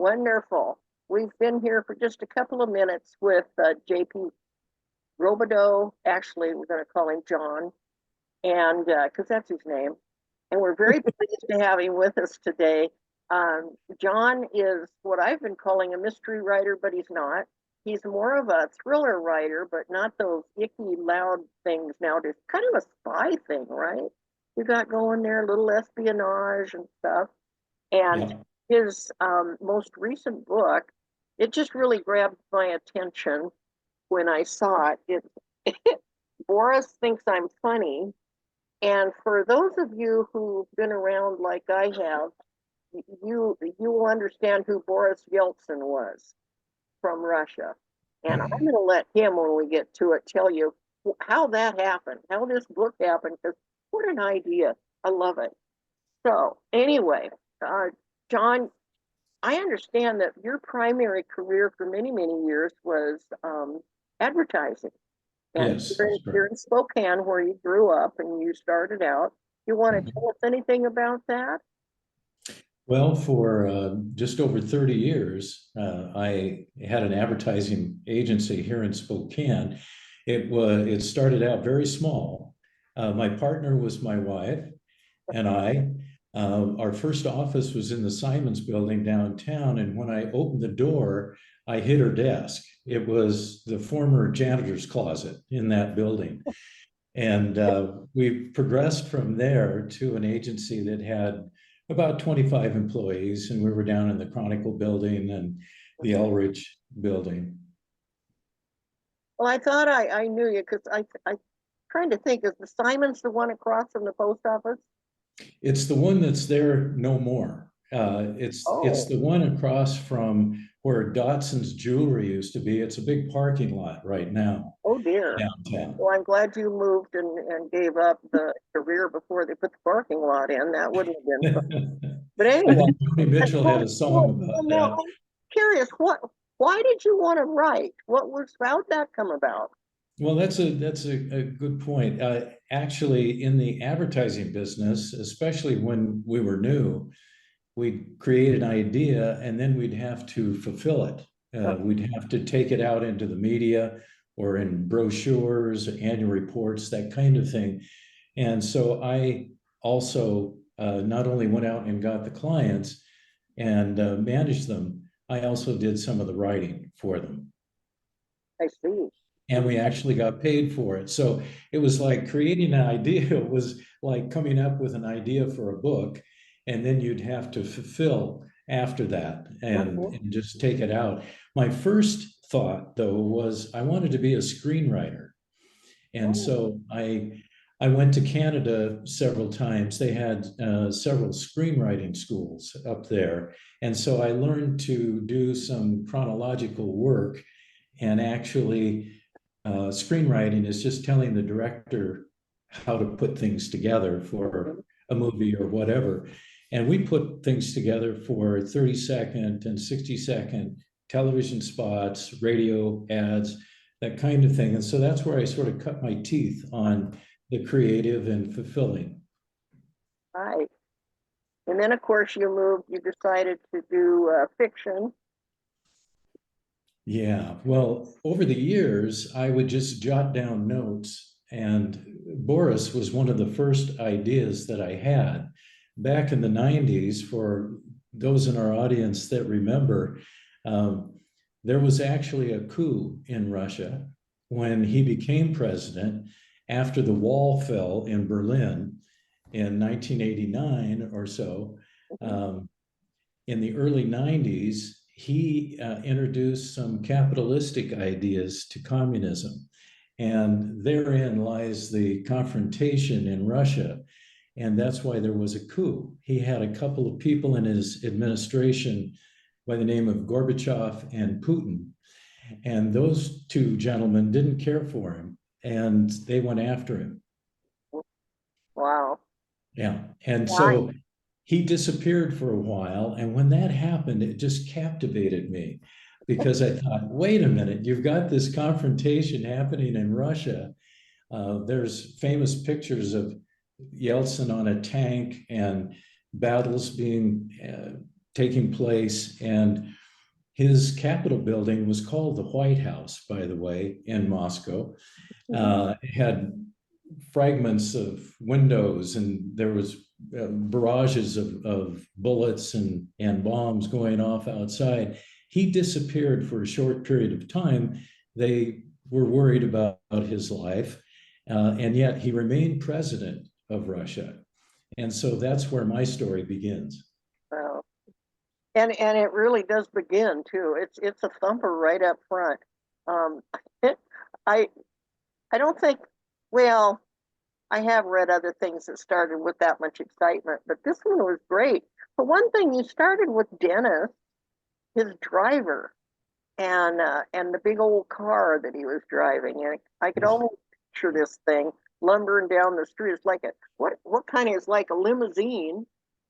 Wonderful. We've been here for just a couple of minutes with JP Robideaux. Actually, we're going to call him John, and because that's his name. And we're very pleased to have him with us today. John is what I've been calling a mystery writer, but he's not. He's more of a thriller writer, but not those icky, loud things nowadays. Kind of a spy thing, right? You got going there, a little espionage and stuff. And Yeah. his most recent book, it just really grabbed my attention when I saw it. Boris Thinks I'm Funny. And for those of you who've been around like I have, you will understand who Boris Yeltsin was from Russia. And I'm going to let him, when we get to it, tell you how that happened, how this book happened, because what an idea. I love it. So, anyway, John, I understand that your primary career for many, many years was advertising. And Yes, you're that's in, you're correct. in Spokane, where you grew up and you started out. You want to Mhm. tell us anything about that? Well, for just over 30 years, I had an advertising agency here in Spokane. It started out very small. My partner was my wife, and I. Our first office was in the Simons building downtown, and when I opened the door, I hit her desk. It was the former janitor's closet in that building. And we progressed from there to an agency that had about 25 employees, and we were down in the Chronicle building and the Elridge building. Well, I thought I knew you because I trying to think, is the Simons the one across from the post office? It's the one that's there no more. It's Oh, the one across from where Dotson's Jewelry used to be. It's a big parking lot right now oh dear. downtown. Well, I'm glad you moved and gave up the career before they put the parking lot in. That wouldn't have been fun. But I anyway, think Joni Mitchell had well, a song well, about well, now that. I'm curious, why did you want to write? How'd that come about? Well, that's a good point. Actually, in the advertising business, especially when we were new, we'd create an idea and then we'd have to fulfill it. We'd have to take it out into the media or in brochures, annual reports, that kind of thing. And so I also not only went out and got the clients and managed them, I also did some of the writing for them. I see. And we actually got paid for it. So it was like creating an idea was like coming up with an idea for a book, and then you'd have to fulfill after that Mhm. and just take it out. My first thought, though, was I wanted to be a screenwriter. And Oh, so I went to Canada several times. They had several screenwriting schools up there. And so I learned to do some chronological work and actually screenwriting is just telling the director how to put things together for mhm. a movie or whatever. And we put things together for 30-second and 60-second television spots, radio ads, that kind of thing. And so that's where I sort of cut my teeth on the creative and fulfilling. Right. And then, of course, you decided to do fiction. Yeah, well, over the years, I would just jot down notes, and Boris was one of the first ideas that I had back in the 90s. For those in our audience that remember, um, there was actually a coup in Russia when he became president after the wall fell in Berlin in 1989 or so. Mhm. Um, in the early 90s, he introduced some capitalistic ideas to communism. And therein lies the confrontation in Russia. And that's why there was a coup. He had a couple of people in his administration by the name of Gorbachev and Putin. And those two gentlemen didn't care for him and they went after him. Wow. Yeah. And Right. so he disappeared for a while. And when that happened, it just captivated me because I thought, wait a minute, you've got this confrontation happening in Russia. There's famous pictures of Yeltsin on a tank and battles being taking place, and his Capitol building was called the White House, by the way, in Moscow. It had fragments of windows, and there was barrages of bullets and bombs going off outside. He disappeared for a short period of time. They were worried about his life, and yet he remained president of Russia. And so that's where my story begins. Wow. And it really does begin too. It's a thumper right up front. Um, I I don't think, well, I have read other things that started with that much excitement, but this one was great. For one thing, you started with Dennis, his driver, and the big old car that he was driving. And I could almost picture this thing lumbering down the street. It's like a what kind of is like a limousine,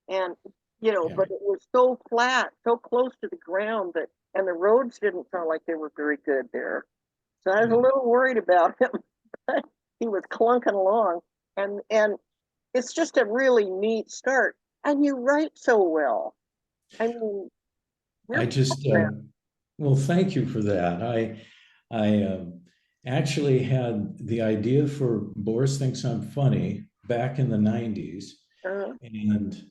and Yeah. but it was so flat, so close to the ground that, and the roads didn't sound like they were very good there. So I was a Yeah. little worried about him, but he was clunking along, and it's just a really neat start. And you write so well. I mean, I you're just, well, thank you for that. I actually had the idea for Boris Thinks I'm Funny back in the 90s, uh, and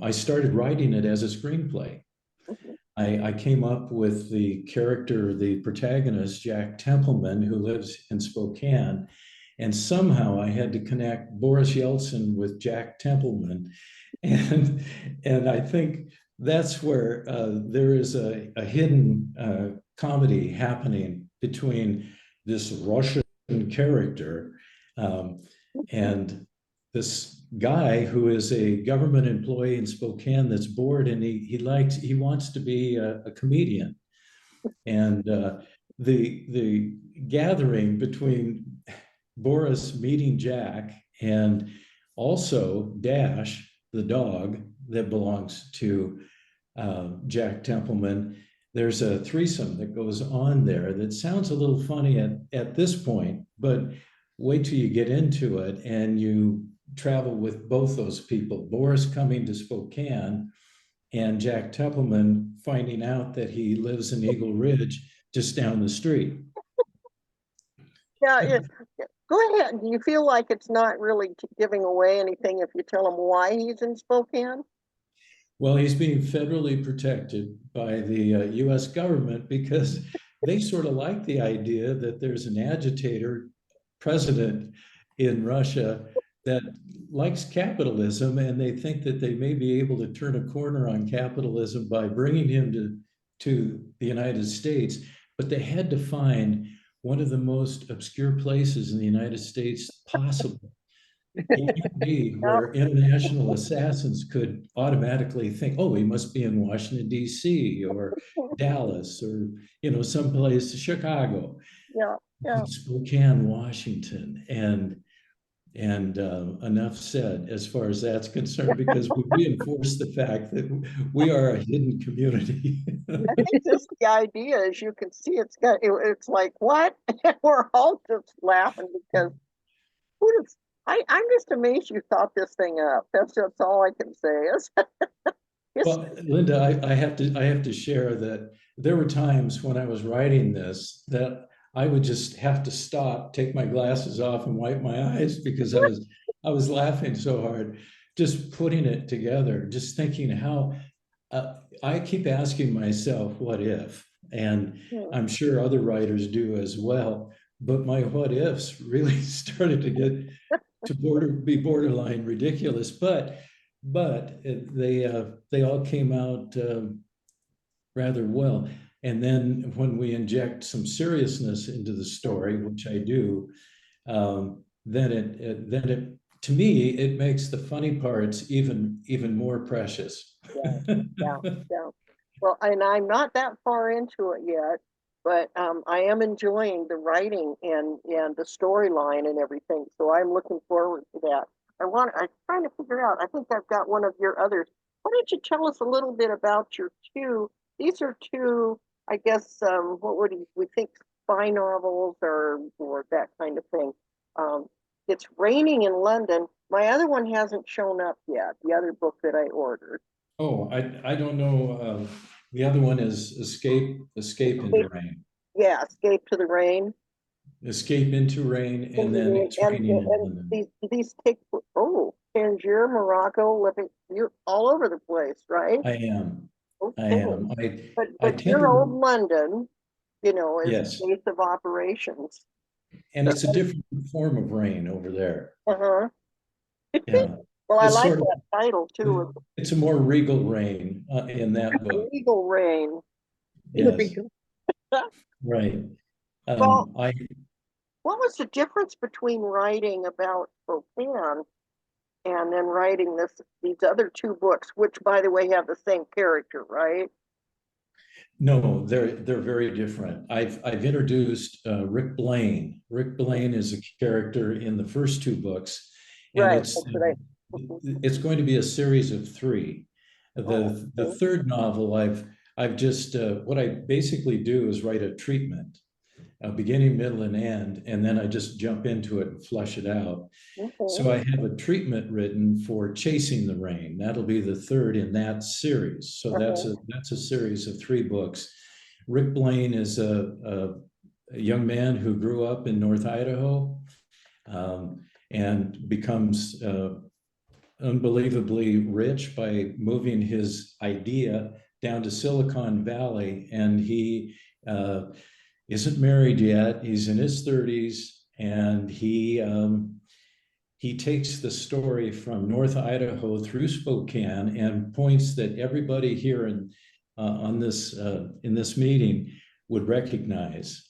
I started writing it as a screenplay. mhm. I came up with the character, the protagonist, Jack Templeman, who lives in Spokane. And somehow I had to connect Boris Yeltsin with Jack Templeman. And, and I think that's where there is a hidden comedy happening between this Russian character um, and this guy who is a government employee in Spokane that's bored, and he wants to be a comedian. And the gathering between Boris meeting Jack and also Dash, the dog that belongs to Jack Templeman, there's a threesome that goes on there that sounds a little funny at this point, but wait till you get into it and you travel with both those people. Boris coming to Spokane and Jack Templeman finding out that he lives in Eagle Ridge just down the street. Yeah, go ahead. Do you feel like it's not really giving away anything if you tell him why he's in Spokane? Well, he's being federally protected by the US government because they sort of like the idea that there's an agitator president in Russia that likes capitalism, and they think that they may be able to turn a corner on capitalism by bringing him to the United States. But they had to find one of the most obscure places in the United States possible. It can't be Yeah, where international assassins could automatically think, oh, he must be in Washington, D.C. or Dallas or, someplace, Chicago, yeah, yeah. Spokane, Washington. And enough said as far as that's concerned, because we reinforce the fact that we are a hidden community. I think just the idea, as you can see, it's like what? We're all just laughing because who does I'm just amazed you thought this thing up. That's all I can say is it's Well, Linda, I have to share that there were times when I was writing this that I would just have to stop, take my glasses off, and wipe my eyes because I was laughing so hard, just putting it together, just thinking how I keep asking myself, what if? And I'm sure other writers do as well. But my what ifs really started to get to be borderline ridiculous. But they all came out rather well. And then when we inject some seriousness into the story, which I do, then it to me it makes the funny parts even more precious. yeah, yeah, yeah. Well, and I'm not that far into it yet, but I am enjoying the writing and the storyline and everything. So I'm looking forward to that. I'm trying to figure out. I think I've got one of your others. Why don't you tell us a little bit about your two? These are two, I guess. What would we think? Spy novels or that kind of thing. Um, it's raining in London. My other one hasn't shown up yet. The other book that I ordered. Oh, I don't know. The other one is escape into rain, Yeah, Escape to the Rain. escape into rain, and then And, it's and, raining in and London. these take, oh, Tangier, Morocco, living, you're all over the place, right? I am. I Okay. am. I But tend your old to, London, is yes, base of operations. and it's a different form of rain over there. Uh-huh. Yeah, Well, I it's like sort of, that title too. it's a more regal rain in that book. Eagle Rain. Yes, right. Well, I what was the difference between writing about Spokane and then writing these other two books, which by the way have the same character, right? No, they're very different. I've introduced Rick Blaine. Rick Blaine is a character in the first two books, and Right. That's what it's going to be a series of three. oh, The okay. third novel I've just what I basically do is write a treatment, a beginning, middle, and then I just jump into it and flush it out. Okay. So I have a treatment written for Chasing the Rain. That'll be the third in that series. So Uh-huh. that's a series of three books. Rick Blaine is a young man who grew up in North Idaho and becomes unbelievably rich by moving his idea down to Silicon Valley. And he isn't married yet. He's in his 30s, and he takes the story from North Idaho through Spokane and points that everybody here in this meeting would recognize,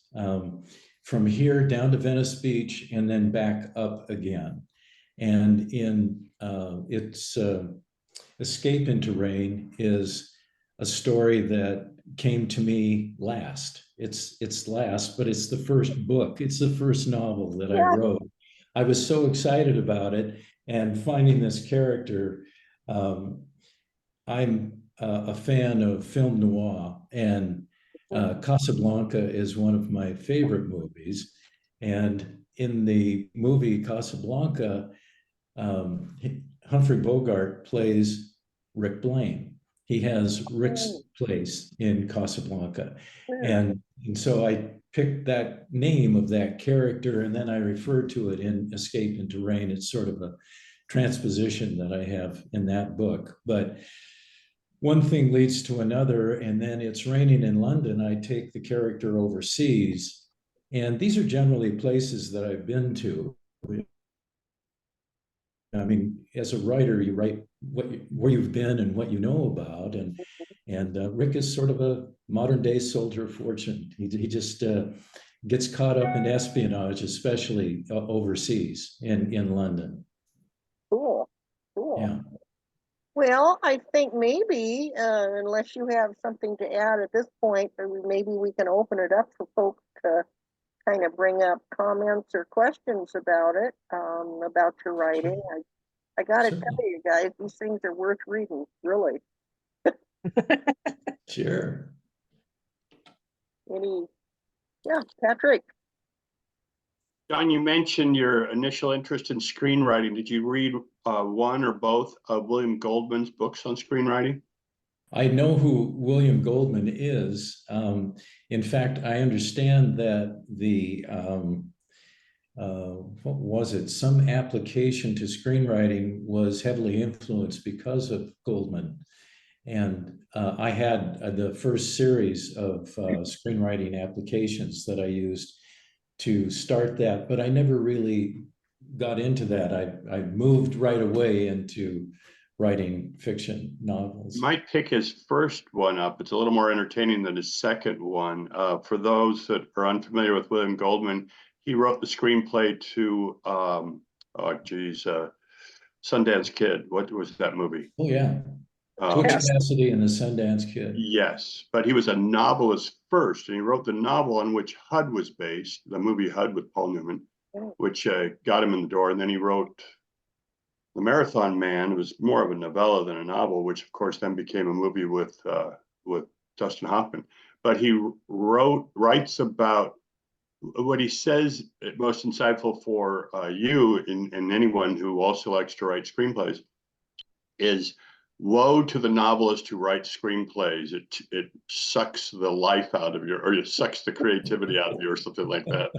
from here down to Venice Beach and then back up again. And in its Escape into Rain is a story that came to me last. It's last, but it's the first book. It's the first novel that I Yeah. wrote. I was so excited about it and finding this character. Um, I'm a fan of film noir, and Casablanca is one of my favorite movies. And in the movie Casablanca, um, Humphrey Bogart plays Rick Blaine. He has Oh, Rick's place in Casablanca. sure. And so I picked that name of that character and then I refer to it in Escape into Rain. It's sort of a transposition that I have in that book. But one thing leads to another, and then it's raining in London. I take the character overseas. And these are generally places that I've been to. I mean, as a writer, you write where you've been and what you know about, and Rick is sort of a modern day soldier of fortune. He just gets caught up in espionage, especially overseas in London. Cool. Cool. Yeah, Well, I think maybe, unless you have something to add at this point, maybe we can open it up for folks to kind of bring up comments or questions about your writing. sure, I got to tell certainly, you guys, these things are worth reading, really. sure. Any, yeah, Patrick. John, you mentioned your initial interest in screenwriting. Did you read one or both of William Goldman's books on screenwriting? I know who William Goldman is. In fact, I understand that what was it? Some application to screenwriting was heavily influenced because of Goldman. And I had the first series of screenwriting applications that I used to start that, but I never really got into that. I moved right away into writing fiction novels. You might pick his first one up. It's a little more entertaining than his second one. For those that are unfamiliar with William Goldman, he wrote the screenplay to, Sundance Kid. What was that movie? Oh yeah, Butch Um, Cassidy and the Sundance Kid. yes, but he was a novelist first, and he wrote the novel on which HUD was based, the movie HUD with Paul Newman, which got him in the door. And then he wrote The Marathon Man. It was more of a novella than a novel, which of course then became a movie with Dustin Hoffman. But he writes about what he says most insightful for you and anyone who also likes to write screenplays is woe to the novelist who writes screenplays. It sucks the life out of or it sucks the creativity out of you, or something like that.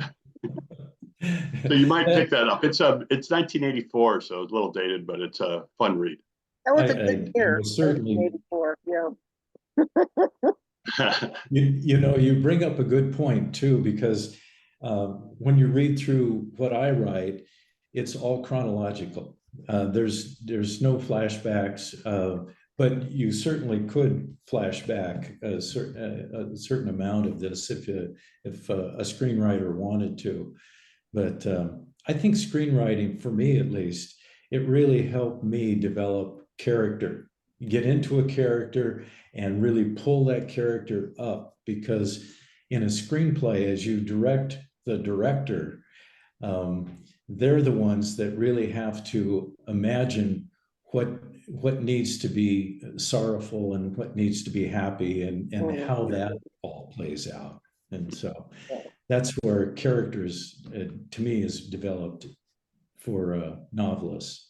So you might pick that up. It's 1984, so it's a little dated, but it's a fun read. That was a good year, will certainly 1984. Yeah. you bring up a good point too, because when you read through what I write, it's all chronological. There's no flashbacks, but you certainly could flash back a certain amount of this if a screenwriter wanted to. But I think screenwriting, for me at least, it really helped me develop character, get into a character and really pull that character up, because in a screenplay, as you direct the director, they're the ones that really have to imagine what needs to be sorrowful and what needs to be happy, and how that all plays out. And so that's where characters, to me, is developed for novelists,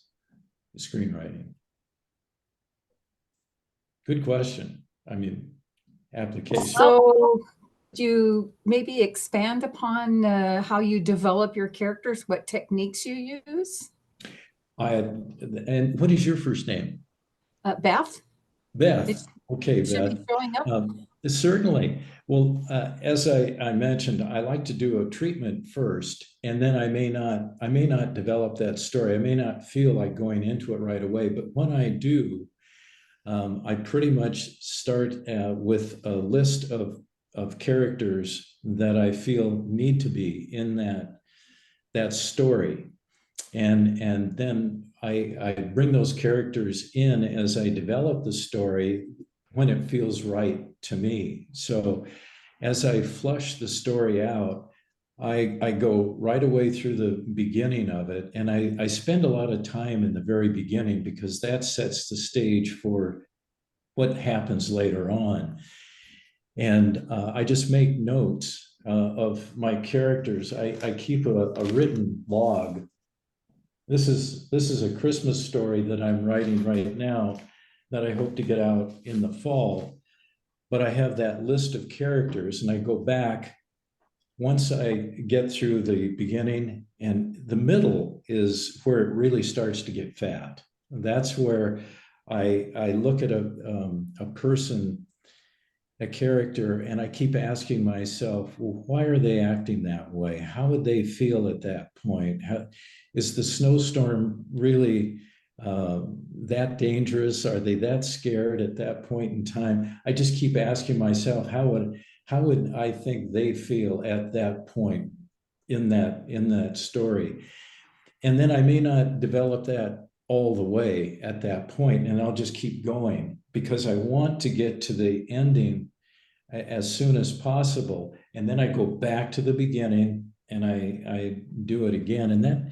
screenwriting. Good question. I mean, application. So do you maybe expand upon how you develop your characters, what techniques you use? And what is your first name? Beth? Beth. Okay, Should Beth. be showing up. Certainly. Well, as I mentioned, I like to do a treatment first, and then I may not develop that story. I may not feel like going into it right away, but when I do, I pretty much start with a list of characters that I feel need to be in that story, and then I bring those characters in as I develop the story when it feels right to me. So as I flush the story out, I go right away through the beginning of it, and I spend a lot of time in the very beginning, because that sets the stage for what happens later on. And I just make notes of my characters. I keep a written log. This is a Christmas story that I'm writing right now that I hope to get out in the fall. But I have that list of characters, and I go back once I get through the beginning, and the middle is where it really starts to get fat. That's where I look at a person, a character, and I keep asking myself, well, why are they acting that way? How would they feel at that point? Is the snowstorm really that dangerous? Are they that scared at that point in time? I just keep asking myself, how would I think they feel at that point in that story? And then I may not develop that all the way at that point, and I'll just keep going, because I want to get to the ending as soon as possible. And then I go back to the beginning and I do it again. And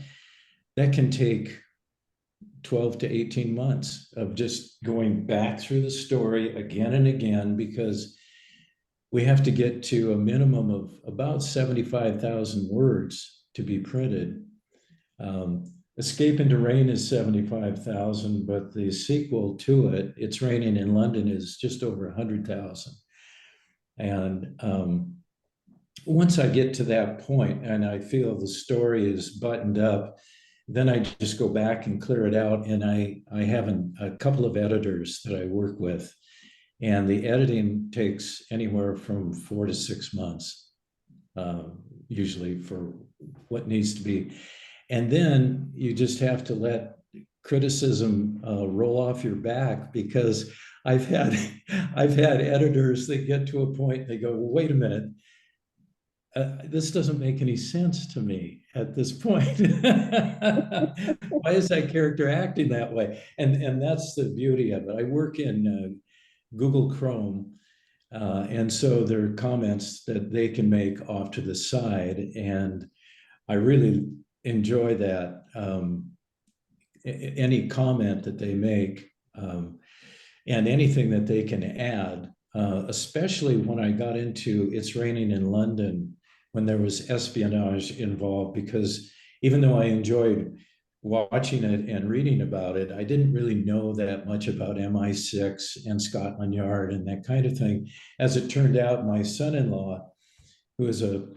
that can take 12 to 18 months of just going back through the story again and again, because we have to get to a minimum of about 75,000 words to be printed. Escape into Rain is 75,000, but the sequel to it, It's Raining in London, is just over 100,000. And once I get to that point and I feel the story is buttoned up, then I just go back and clear it out. And I have a couple of editors that I work with, and the editing takes anywhere from 4 to 6 months, usually, for what needs to be. And then you just have to let criticism roll off your back, because I've had editors that get to a point, they go, well, wait a minute, this doesn't make any sense to me at this point. Why is that character acting that way? And that's the beauty of it. I work in Google Chrome, and so there are comments that they can make off to the side, and I really enjoy that. Any comment that they make, and anything that they can add, especially when I got into It's Raining in London, when there was espionage involved, because even though I enjoyed watching it and reading about it, I didn't really know that much about MI6 and Scotland Yard and that kind of thing. As it turned out, my son-in-law, who is a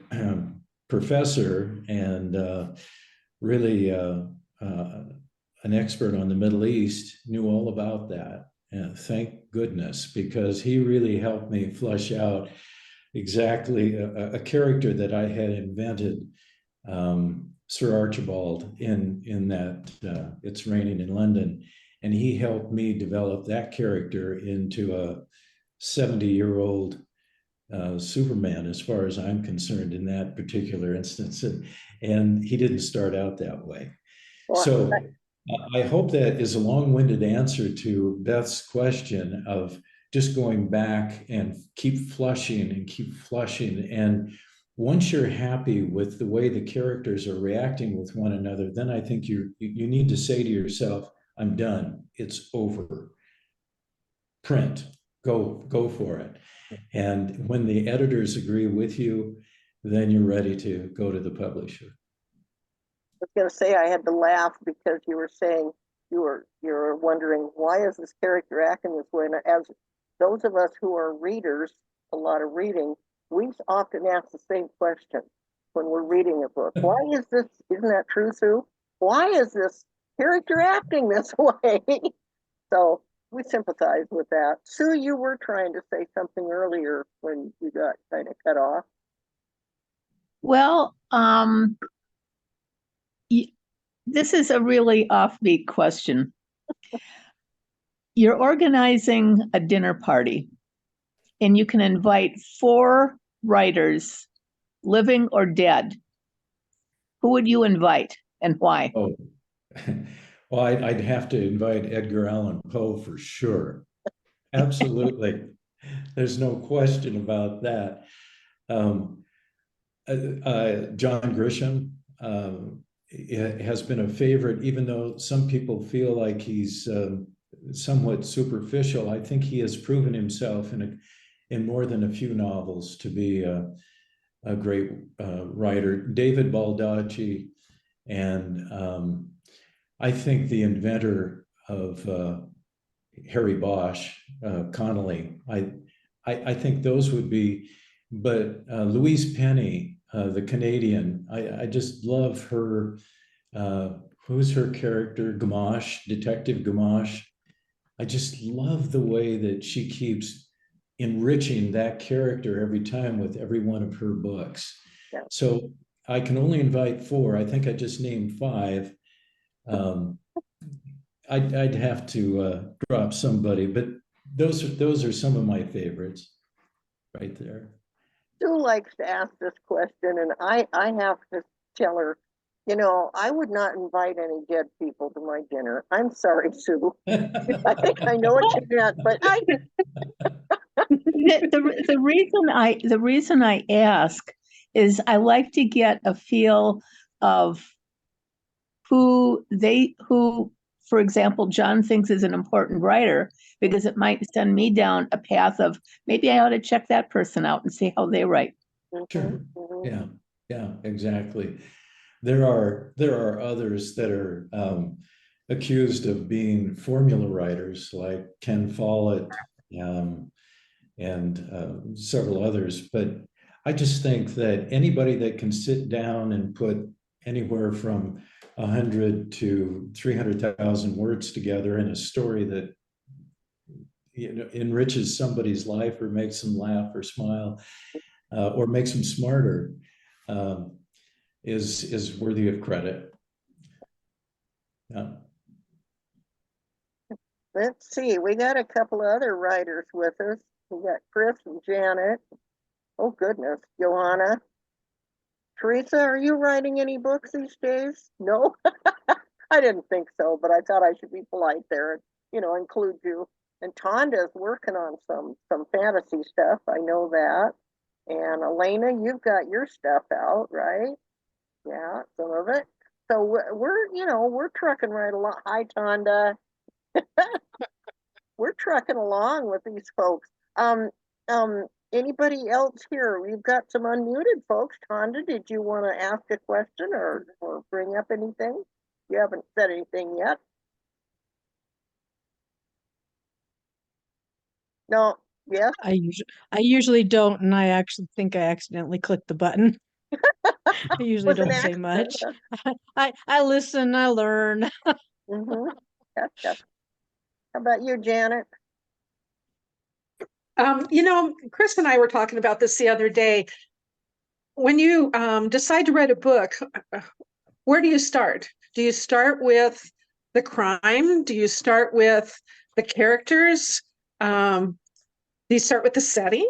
professor and really an expert on the Middle East, knew all about that. And thank goodness, because he really helped me flush out exactly a character that I had invented, Sir Archibald, in that It's Raining in London. And he helped me develop that character into a 70-year-old Superman, as far as I'm concerned, in that particular instance. And he didn't start out that way. Well, So I hope that is a long-winded answer to Beth's question of just going back and keep flushing and keep flushing. And once you're happy with the way the characters are reacting with one another, then I think you need to say to yourself, I'm done. It's over. Print. Go for it. And when the editors agree with you, then you're ready to go to the publisher. I was going to say I had to laugh because you were saying you were wondering, why is this character acting this way? And as those of us who are readers, a lot of reading, we often ask the same question when we're reading a book. Why is this? Isn't that true, Sue? Why is this character acting this way? So we sympathize with that. Sue, you were trying to say something earlier when you got kind of cut off. Well, this is a really offbeat question. You're organizing a dinner party, and you can invite 4 writers, living or dead. Who would you invite and why? Oh, well, I'd have to invite Edgar Allan Poe for sure. Absolutely. There's no question about that. John Grisham has been a favorite, even though some people feel like he's somewhat superficial. I think he has proven himself in more than a few novels to be a great writer. David Baldacci, and I think the inventor of Harry Bosch, Connolly, I think those would be, but Louise Penny, the Canadian, I just love her. Who's her character? Gamache, Detective Gamache. I just love the way that she keeps enriching that character every time with every one of her books. Yeah. So I can only invite 4. I think I just named 5. I'd have to drop somebody, but those are some of my favorites right there. Sue likes to ask this question, and I have to tell her, you know, I would not invite any dead people to my dinner. I'm sorry, Sue. I think I know what you meant, but The reason I ask is I like to get a feel of who, for example, John thinks is an important writer, because it might send me down a path of maybe I ought to check that person out and see how they write. Sure. Yeah, exactly. There are others that are accused of being formula writers, like Ken Follett, and several others. But I just think that anybody that can sit down and put anywhere from 100 to 300,000 words together in a story that enriches somebody's life or makes them laugh or smile or makes them smarter is worthy of credit. Yeah. let's see. We got a couple of other writers with us. We got Chris and Janet. Oh, goodness. Johanna. Teresa, are you writing any books these days? No? I didn't think so, but I thought I should be polite there and, include you. And Tonda's working on some fantasy stuff. I know that. And Elena, you've got your stuff out, right? Yeah, some of it. So we're trucking right along. Hi, Tonda. We're trucking along with these folks. Anybody else here? We've got some unmuted folks. Tonda, did you want to ask a question or bring up anything? You haven't said anything yet. No, yes? I usually don't, and I actually think I accidentally clicked the button. I usually Was an don't say accident, much. huh? I listen, I learn. Mm-hmm. Gotcha. How about you, Janet? Chris and I were talking about this the other day. When you decide to write a book, where do you start? Do you start with the crime? Do you start with the characters? Do you start with the setting?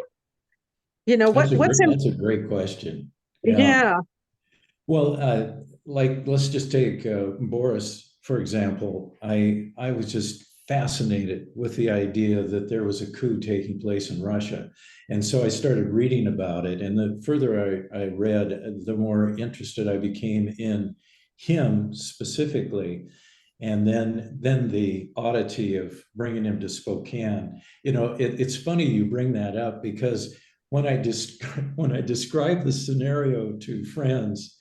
That's a great question. Yeah. Well, let's just take Boris, for example. I was just fascinated with the idea that there was a coup taking place in Russia. And so I started reading about it. And the further I read, the more interested I became in him specifically. And then the oddity of bringing him to Spokane. It's funny you bring that up, because when I described the scenario to friends,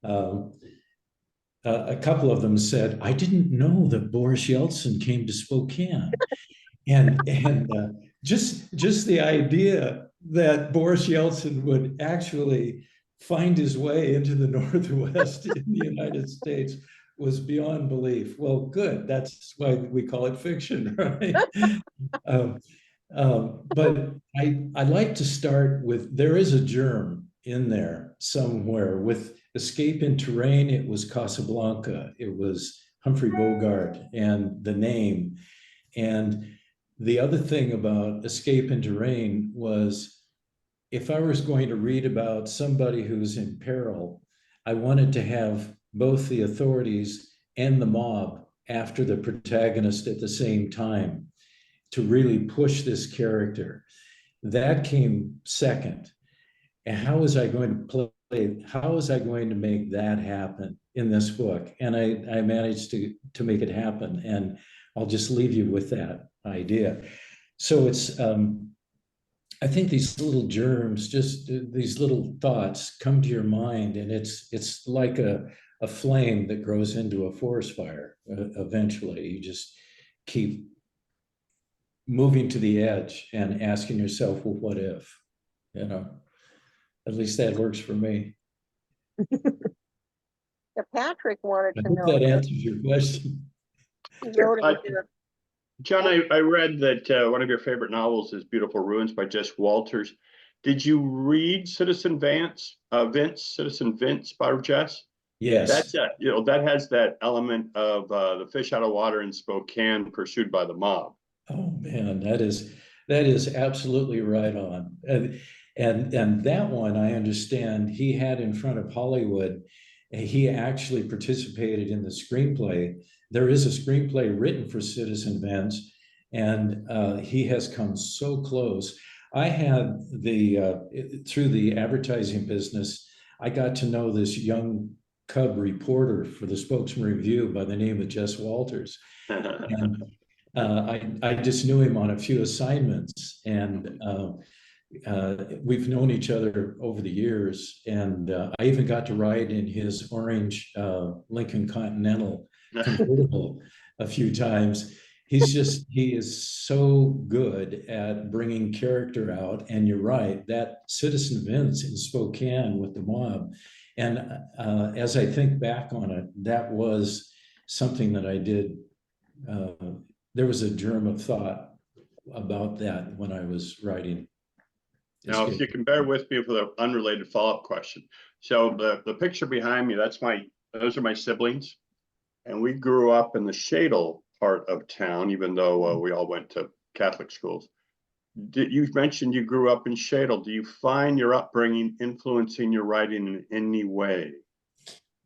a couple of them said, "I didn't know that Boris Yeltsin came to Spokane," and just the idea that Boris Yeltsin would actually find his way into the Northwest in the United States was beyond belief. Well, good. That's why we call it fiction, right? um, but I like to start with, there is a germ in there somewhere. With Escape in Terrain, it was Casablanca, it was Humphrey Bogart and the name. And the other thing about Escape in Terrain was, if I was going to read about somebody who's in peril, I wanted to have both the authorities and the mob after the protagonist at the same time, to really push this character. That came second. And how was I going to how was I going to make that happen in this book? And I managed to make it happen. And I'll just leave you with that idea. So it's, I think these little germs, just these little thoughts come to your mind, and it's like a flame that grows into a forest fire. Eventually, you just keep moving to the edge and asking yourself, well, what if? At least that works for me. If Patrick wanted I to hope know, that answers your question. he wrote it here. John, I read that one of your favorite novels is Beautiful Ruins by Jess Walters. Did you read Citizen Vince by Jess? Yes. That's that has that element of the fish out of water in Spokane pursued by the mob. Oh man, that is absolutely right on. And that one, I understand, he had in front of Hollywood. He actually participated in the screenplay. There is a screenplay written for Citizen Vance, and he has come so close. I had through the advertising business, I got to know this young cub reporter for the Spokesman Review by the name of Jess Walters. And I just knew him on a few assignments, and we've known each other over the years. And I even got to ride in his orange Lincoln Continental convertible a few times. He is so good at bringing character out. And you're right, that Citizen Vince in Spokane with the mob. And as I think back on it, that was something that I did. There was a germ of thought about that when I was writing. Now, if you can bear with me with an unrelated follow-up question. So the picture behind me, those are my siblings. And we grew up in the Shadle part of town, even though we all went to Catholic schools. You mentioned you grew up in Shadle. Do you find your upbringing influencing your writing in any way?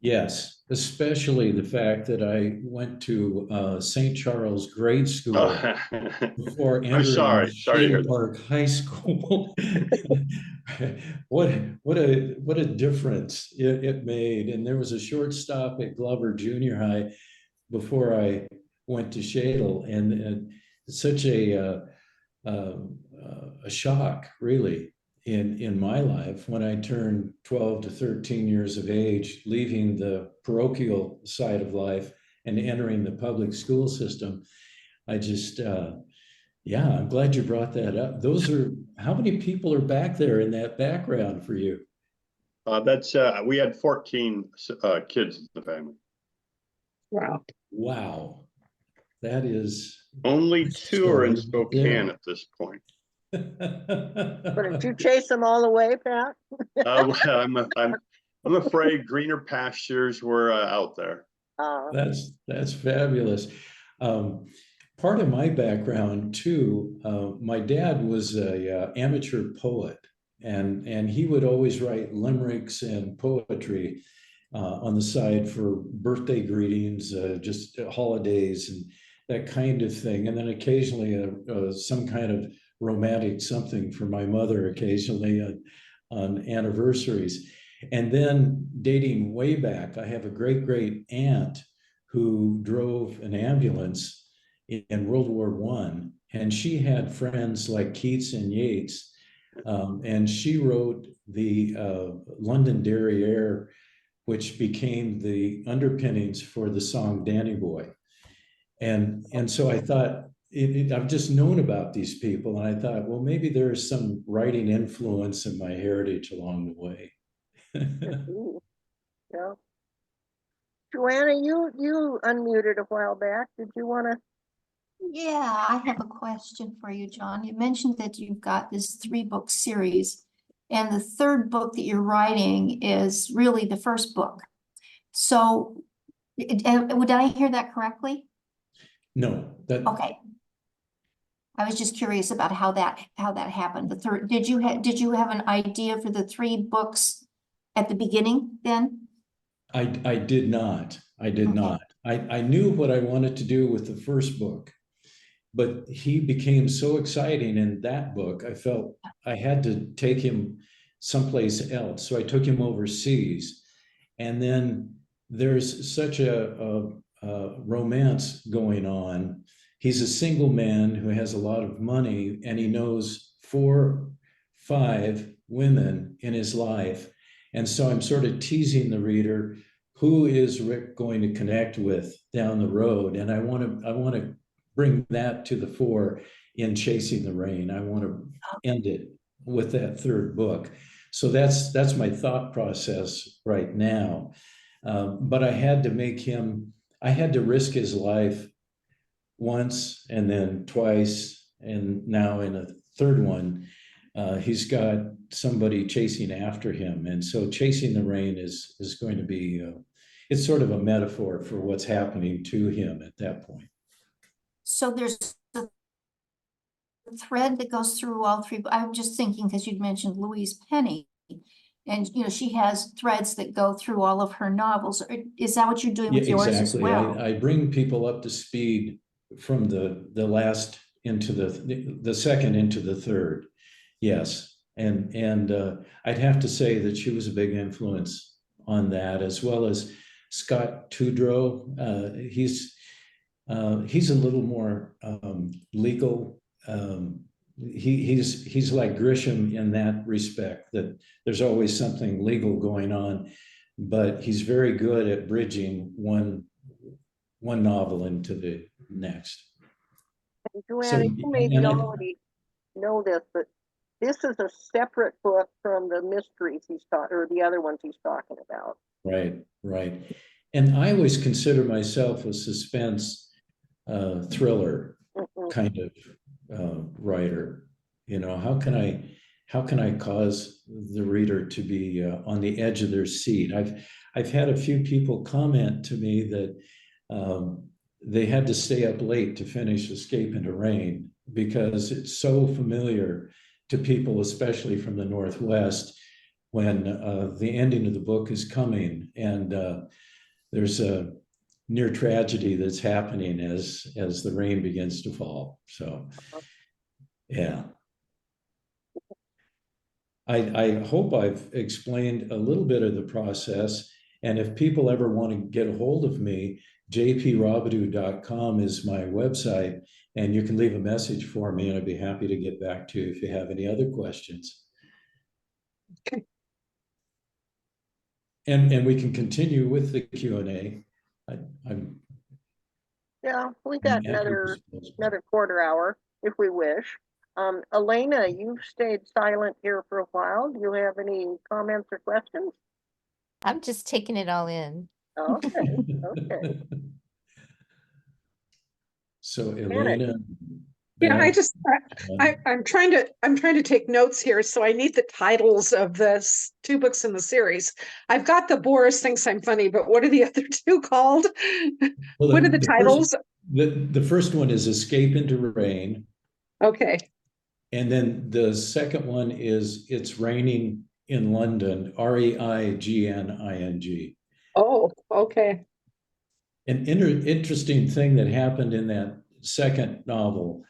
Yes, especially the fact that I went to St. Charles grade school before entering sorry to hear Shady that. Park High School. What a difference it made. And there was a short stop at Glover Junior High before I went to Shadle, and it's such a shock, really, in my life when I turned 12 to 13 years of age, leaving the parochial side of life and entering the public school system. I just, yeah, I'm glad you brought that up. Those are, how many people are back there in that background for you? We had 14 kids in the family. Wow. Wow. That is. Only 2 are in Spokane there. at this point. But did you chase them all away, Pat? Well, I'm afraid greener pastures were out there. That's fabulous. Part of my background too, my dad was a amateur poet, and he would always write limericks and poetry on the side for birthday greetings, just holidays and that kind of thing. And then occasionally some kind of romantic something for my mother occasionally on anniversaries. And then dating way back, I have a great aunt who drove an ambulance in World War I, and she had friends like Keats and Yeats, and she wrote the London Derriere, which became the underpinnings for the song Danny Boy. And so I thought, I've just known about these people, and I thought, well, maybe there's some writing influence in my heritage along the way. Ooh, yeah. Joanna, you unmuted a while back. Did you want to? Yeah, I have a question for you, John. You mentioned that you've got this 3-book series, and the third book that you're writing is really the first book. So, would I hear that correctly? No, that Okay. I was just curious about how that happened. The third, did you have an idea for the 3 books at the beginning then? I did not. I did not. I knew what I wanted to do with the first book, but he became so exciting in that book. I felt I had to take him someplace else. So I took him overseas. And then there's such a romance going on. He's a single man who has a lot of money, and he knows 4, 5 women in his life. And so I'm sort of teasing the reader, who is Rick going to connect with down the road? And I want to bring that to the fore in Chasing the Rain. I want to end it with that third book. So that's my thought process right now. But I had to risk his life once and then twice, and now in a third one, he's got somebody chasing after him. And so Chasing the Rain is going to be, it's sort of a metaphor for what's happening to him at that point. So there's a thread that goes through all 3. I'm just thinking, because you'd mentioned Louise Penny, and she has threads that go through all of her novels. Is that what you're doing with yours as well? I bring people up to speed from the last into the second into the third. Yes. And I'd have to say that she was a big influence on that, as well as Scott Tudrow. He's a little more legal. He's like Grisham in that respect, that there's always something legal going on, but he's very good at bridging one novel into the next. And Joanna, you maybe already know this, but this is a separate book from the mysteries or the other ones he's talking about. Right. And I always consider myself a suspense thriller kind of writer. How can I cause the reader to be on the edge of their seat? I've had a few people comment to me that they had to stay up late to finish Escaping the Rain because it's so familiar to people, especially from the Northwest, when the ending of the book is coming, and there's a near tragedy that's happening as the rain begins to fall. So, yeah. I hope I've explained a little bit of the process. And if people ever want to get a hold of me, jprobideaux.com is my website, and you can leave a message for me, and I'd be happy to get back to you if you have any other questions. Okay. And we can continue with the Q&A. I'm Yeah, we got at your another disposal. quarter hour if we wish. Elena, you've stayed silent here for a while. Do you have any comments or questions? I'm just taking it all in. Okay, okay. So Janet. Elena. Yeah, Beth, I'm trying to take notes here, so I need the titles of the two books in the series. I've got the Boris Thinks I'm Funny, but what are the other two called? well, What are the titles? The first one is Escape into Rain. Okay. And then the second one is It's Raining in London, Reigning. Oh, okay. An interesting thing that happened in that second novel,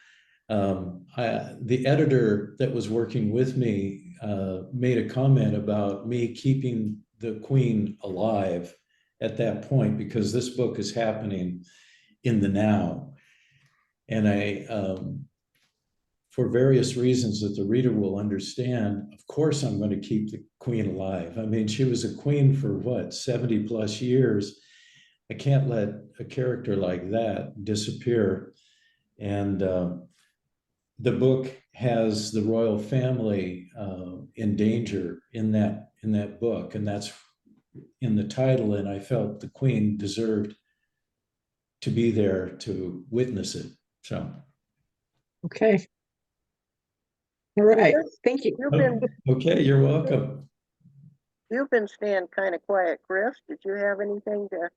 the editor that was working with me made a comment about me keeping the Queen alive at that point, because this book is happening in the now. And for various reasons that the reader will understand, of course, I'm going to keep the Queen alive. I mean, she was a queen for what, 70 plus years. I can't let a character like that disappear. And the book has the royal family in danger in that book, and that's in the title. And I felt the Queen deserved to be there to witness it. So, Okay. All right. Thank you. okay, you're welcome. You've been staying kind of quiet, Chris. Did you have anything to?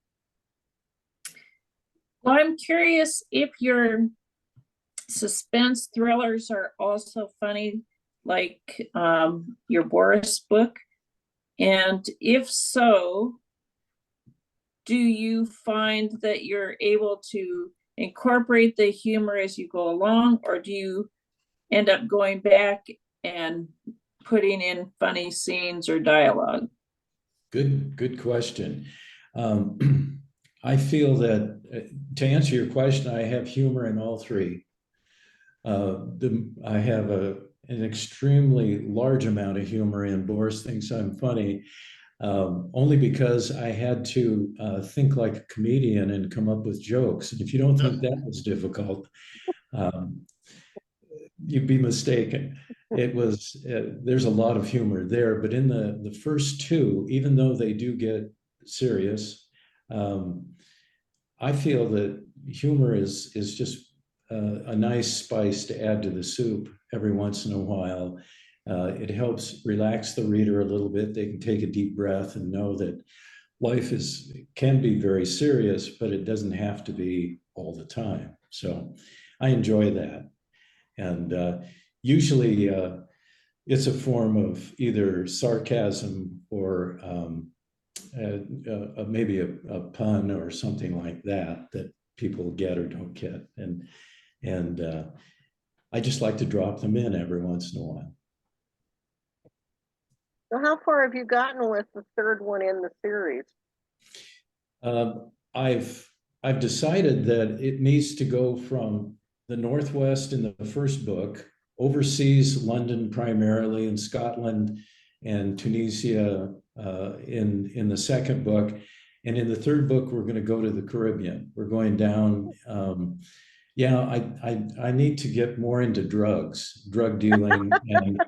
Well, I'm curious if your suspense thrillers are also funny, like your Boris book. And if so, do you find that you're able to incorporate the humor as you go along, or do you end up going back and putting in funny scenes or dialogue? Good question. I feel that to answer your question, I have humor in all three. I have an extremely large amount of humor in Boris Thinks I'm Funny, only because I had to think like a comedian and come up with jokes. And if you don't think that was difficult, you'd be mistaken. It was, there's a lot of humor there, but in the first two, even though they do get serious, I feel that humor is just a nice spice to add to the soup every once in a while. It helps relax the reader a little bit. They can take a deep breath and know that life can be very serious, but it doesn't have to be all the time. So I enjoy that. And usually it's a form of either sarcasm or maybe a pun or something like that people get or don't get. And I just like to drop them in every once in a while. So how far have you gotten with the third one in the series? I've decided that it needs to go from the Northwest in the first book, overseas, London primarily, and Scotland and Tunisia in the second book. And in the third book, we're going to go to the Caribbean. We're going down. I need to get more into drug dealing. And,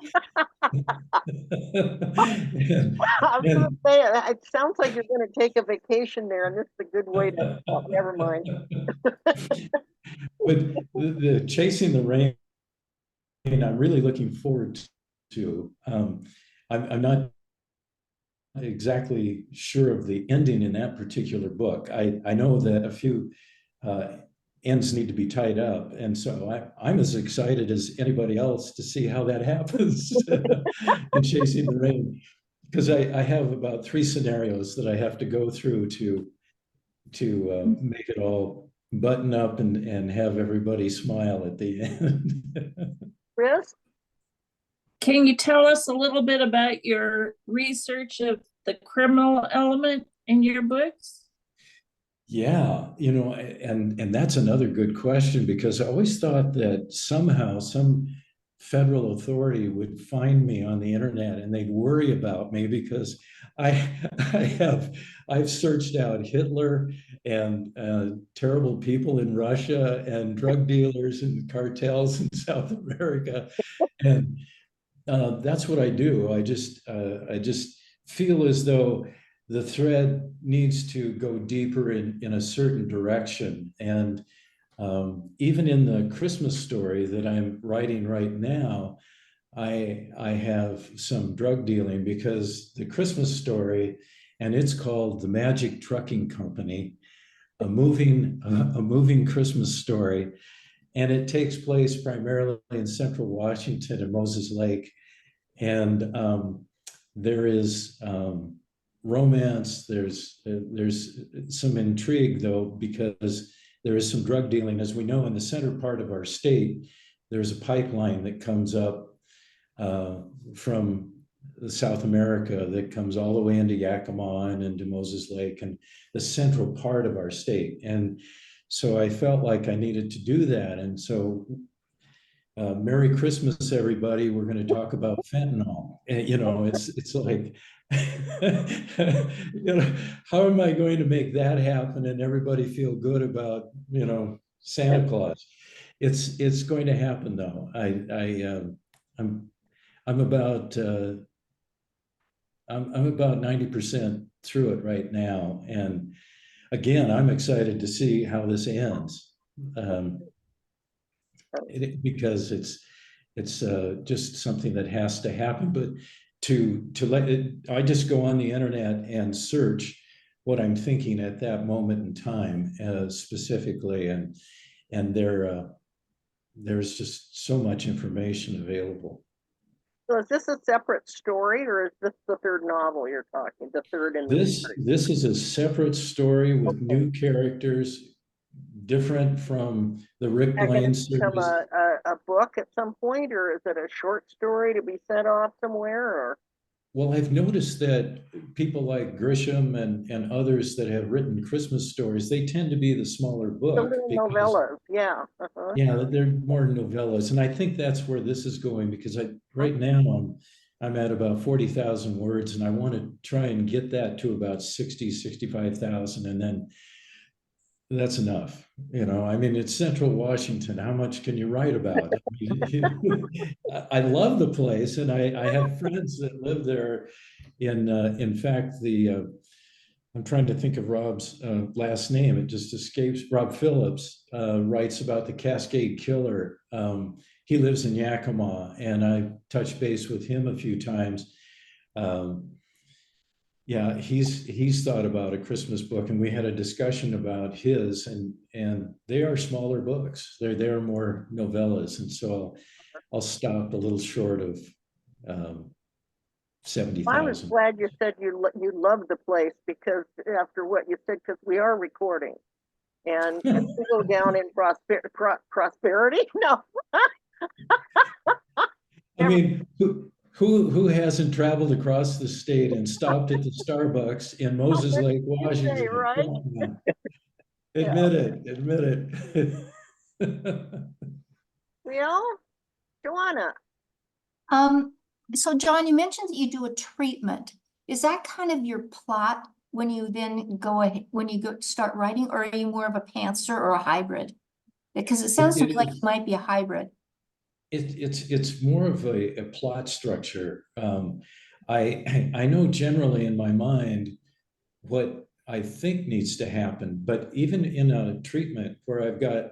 I was going to say, it sounds like you're going to take a vacation there, and this is a good way to, oh, never mind. But the Chasing the Rain, I'm really looking forward to. I'm not exactly sure of the ending in that particular book. I know that a few ends need to be tied up, and so I'm as excited as anybody else to see how that happens in Chasing the Rain, because I have about 3 scenarios that I have to go through to make it all button up and have everybody smile at the end. Chris? Can you tell us a little bit about your research of the criminal element in your books? Yeah, and that's another good question, because I always thought that somehow some federal authority would find me on the internet and they'd worry about me because I've searched out Hitler and terrible people in Russia and drug dealers and cartels in South America, and that's what I do. I just feel as though the thread needs to go deeper in a certain direction. And even in the Christmas story that I'm writing right now, I have some drug dealing because the Christmas story, and it's called The Magic Trucking Company, a moving Christmas story. And it takes place primarily in central Washington and Moses Lake. And there is romance, there's some intrigue though, because there is some drug dealing. As we know, in the center part of our state, there's a pipeline that comes up from South America that comes all the way into Yakima and into Moses Lake and the central part of our state. And so I felt like I needed to do that. And so Merry Christmas, everybody. We're going to talk about fentanyl. And, you know, it's like, you know, how am I going to make that happen and everybody feel good about, you know, Santa Claus? It's going to happen though. I'm about I'm about 90% through it right now, and again, I'm excited to see how this ends. Because it's just something that has to happen. But to let it, I just go on the internet and search what I'm thinking at that moment in time, specifically, and there's just so much information available. So is this a separate story, or is this the third novel you're talking? The third in the series? This is a separate story with new characters, different from the Rick Blaine series. Become a book at some point, or is it a short story to be sent off somewhere? Or well, I've noticed that people like Grisham and others that have written Christmas stories, they tend to be the smaller book. the little novellas, yeah. Yeah, they're more novellas, and I think that's where this is going, because right now I'm at about 40,000 words, and I want to try and get that to about 65,000, and then that's enough. You know, I mean, it's Central Washington. How much can you write about? I love the place, and I have friends that live there. In fact, I'm trying to think of Rob's last name. It just escapes. Rob Phillips writes about the Cascade Killer. He lives in Yakima, and I touched base with him a few times. Yeah, he's thought about a Christmas book, and we had a discussion about his, and they are smaller books. They're more novellas, and so I'll stop a little short of 70,000. I was glad you said you love the place, because after what you said, because we are recording, and if we go down in prosperity, no. I mean, who hasn't traveled across the state and stopped at the Starbucks in Moses Lake, Washington? Say, right? Admit it. Well, Joanna. So John, you mentioned that you do a treatment. Is that kind of your plot when you then go ahead, when you start writing, or are you more of a pantser or a hybrid? Because it sounds to me like you might be a hybrid. It's more of a plot structure. I know generally in my mind what I think needs to happen, but even in a treatment where I've got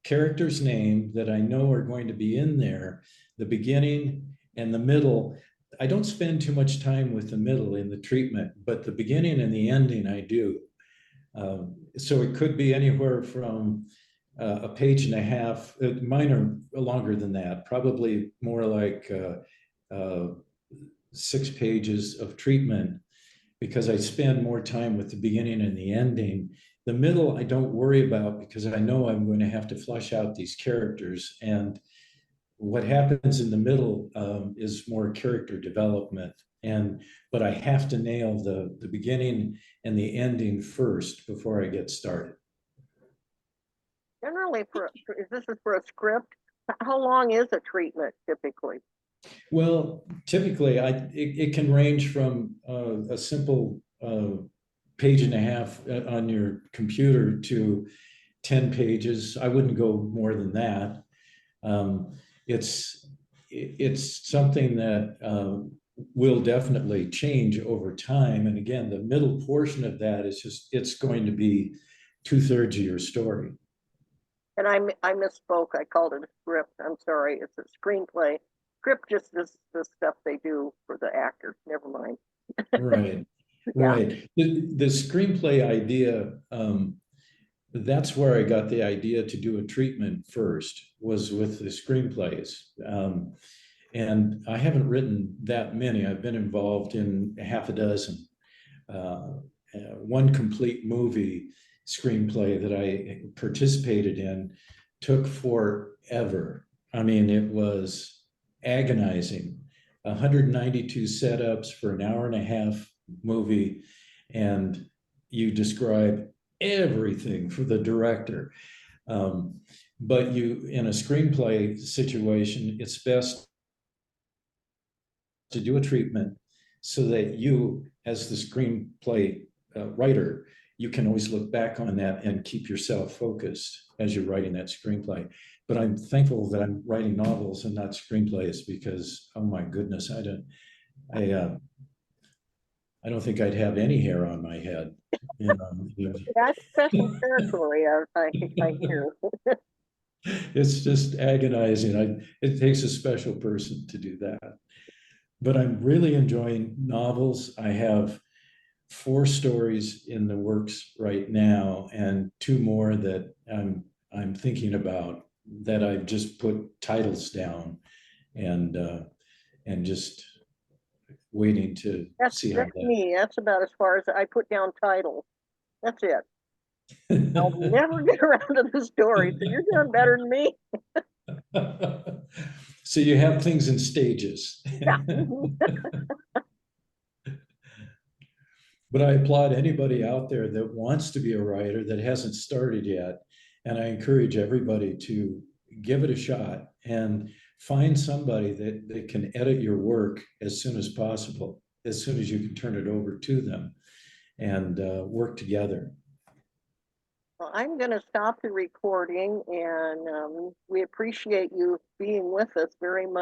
characters named that I know are going to be in there, the beginning and the middle, I don't spend too much time with the middle in the treatment, but the beginning and the ending I do. So it could be anywhere from a page and a half. Mine are longer than that, probably more like 6 pages of treatment, because I spend more time with the beginning and the ending. The middle I don't worry about, because I know I'm going to have to flesh out these characters, and what happens in the middle is more character development. But I have to nail the beginning and the ending first before I get started. Generally, this is for a script, How long is a treatment typically? Well, typically, it can range from a simple page and a half on your computer to 10 pages. I wouldn't go more than that. Um, it's something that will definitely change over time. And again, the middle portion of that is just, it's going to be 2/3 of your story. And I misspoke. I called it a script. I'm sorry. It's a screenplay. Script just is the stuff they do for the actors. Never mind. Right, Yeah. right. The screenplay idea, that's where I got the idea to do a treatment first, was with the screenplays. And I haven't written that many. I've been involved in half a dozen. One complete movie screenplay that I participated in took forever. I mean, it was agonizing. 192 setups for an hour and a half movie, and you describe everything for the director. But you, in a screenplay situation, it's best to do a treatment so that you, as the screenplay writer, you can always look back on that and keep yourself focused as you're writing that screenplay. But I'm thankful that I'm writing novels and not screenplays, because, oh my goodness, I don't think I'd have any hair on my head. You know? That's special territory. I hear. It's just agonizing. It takes a special person to do that. But I'm really enjoying novels. I have 4 stories in the works right now, and 2 more that I'm thinking about, that I've just put titles down and just waiting to see how That's me. That's about as far as I put down titles. That's it. I'll never get around to the story, so you're doing better than me. So you have things in stages. Yeah. But I applaud anybody out there that wants to be a writer that hasn't started yet. And I encourage everybody to give it a shot and find somebody that can edit your work as soon as possible, as soon as you can turn it over to them, and work together. Well, I'm going to stop the recording, and we appreciate you being with us very much.